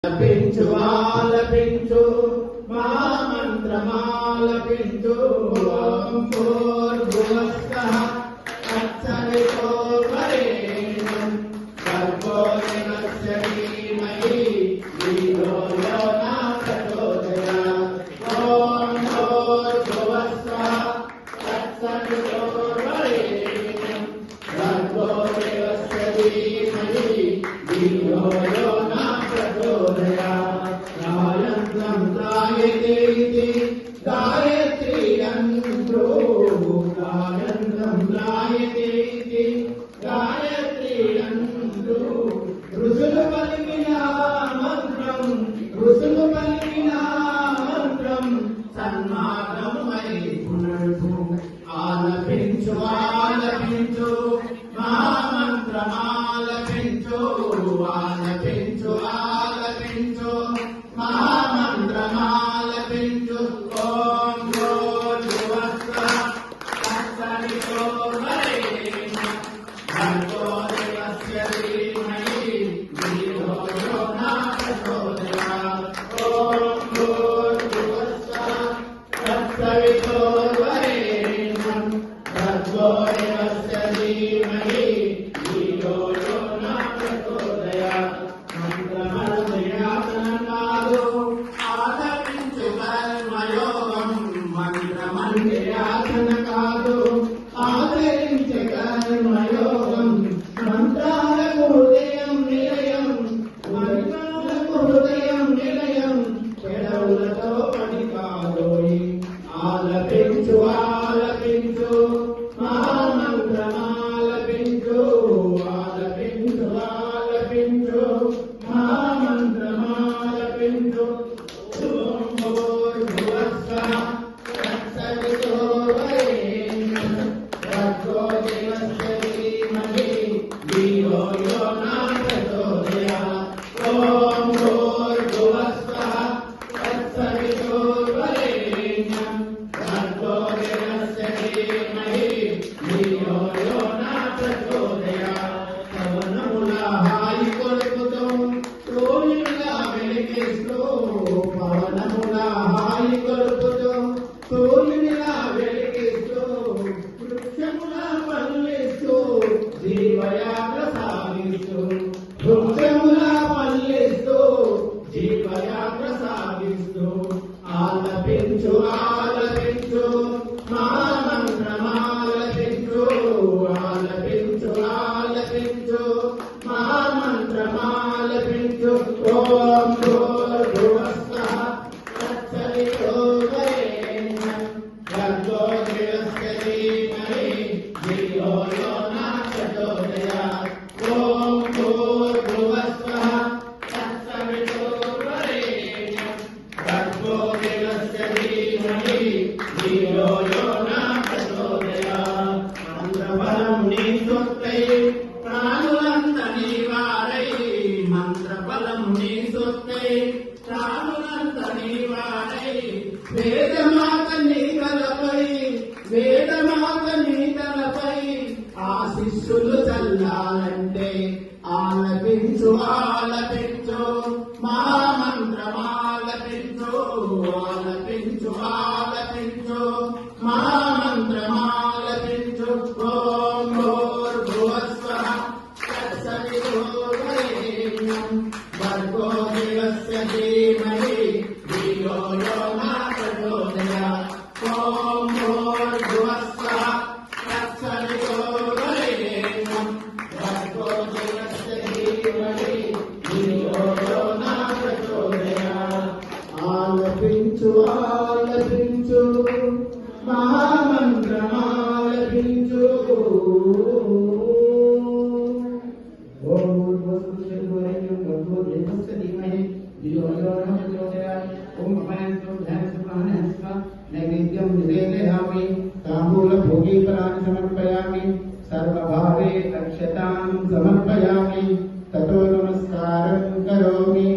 ఆలపించు ఆలపించు మహామంత్రమాలపించు ఓం భూర్భువస్సః తత్సవితుర్వరేణ్యం భర్గో దేవస్య ధీమహి ధియో యో న ప్రచోదయాత్ ఓం భూర్భువస్సః తత్సవితుర్వరేణ్యం భర్గో దేవస్య ధీమహి ధియో యో న गायत्री यंत्रो गायन्त्रं ध्यायते इति गायत्री यंत्रो ऋषुलु पलिकिना मंत्रं सन्मार्गं मयि पुनर्भु आलपिंचु आलपिंचु महामन्त्रमालपिंचु आलपिंचु आलपिंचु महामन्त्रमालपिंचु ओम भूर्भुवस्सः तत्सवितुर्वरेण्यं भर्गो देवस्य धीमहि धियो यो न प्रचोदयात् ओम भूर्भुवस्सः तत्सवितुर्वरेण्यं भर्गो देवस्य धीमहि धियो यो न प्रचोदयात् మంత్రమంత్రయాతన కాదు ఆచరించే కర్మయోగం మంత్రాలకు హృదయం నిలయం పెదవులతో పని కాదోయి ఆలపించు ఆలపించు మహామంత్రమాలపించు ఆలపించు ఆలపించు మహామంత్రమాలపించు ఓం భూర్భువస్సః तत्सवितुर्वरेण्यं भर्गो देवस्य धीमहि धियो यो न प्रचोदयात् ओम भूर्भुवस्सः तत्सवितुर्वरेण्यं भर्गो देवस्य धीमहि धियो यो न प्रचोदयात् పవనముల హాయి కొలుపుతూ సూర్యునిలా వెలిగిస్తూ పవనముల హాయి కొలుపుతూ సూర్యునిలా వెలిగిస్తూ వృక్షములా పల్లిస్తూ జీవయాత్ర సాగిస్తూ వృక్షములా పల్లిస్తూ జీవయాత్ర సాగిస్తూ ఆలపించు ఆలపించు మహామంత్రమాలపించు ఆలపించు ఆలపించు మహామంత్రమాలపించు ఓం భూర్భువస్సః తత్సవితుర్వరేణ్యం భర్గో దేవస్య ధీమహి ధియో యో న ప్రచోదయాత్ ఓం భూర్భువస్సః తత్సవితుర్వరేణ్యం భర్గో దేవస్య ధీమహి ధియో యో న ప్రచోదయాత్ మంత్రబలం నీ సొత్తై ప్రాణులంత నీ వారై మంత్రబలం నీ సొత్తై ప్రాణులంత నీ వారై వేదమాత నీ తలపై ఆశిస్సులు చల్లాలంటే ఆలపించు ఆలపించు మహామంత్రమాలపించు ఆలపించు ఆలపించు మహామంత్రమాలపించు ఓం భూర్భువస్సః తత్సవితుర్వరేణ్యం భర్గో దేవస్య ధీమహి ధియో యో న ప్రచోదయాత్ ఓం భూర్భువస్సః తత్సవితుర్వరేణ్యం భర్గో దేవస్య ధీమహి ధియో యో న ప్రచోదయాత్ ఆలపించు ఆలపించు మహామంత్రమాలపించు ఓం భూర్భువస్సః భర్గో దేవస్య ధీమహి ధియో యో న ప్రచోదయాత్ ఓం అపాయంతో ధ్యానస్వ నైవేద్యం నివేదయామి తాంబూలభోగీఫలాన్ని సమర్పయామి సర్వభావే అక్షతాం సమర్పయామి తతో నమస్కారం కరోమి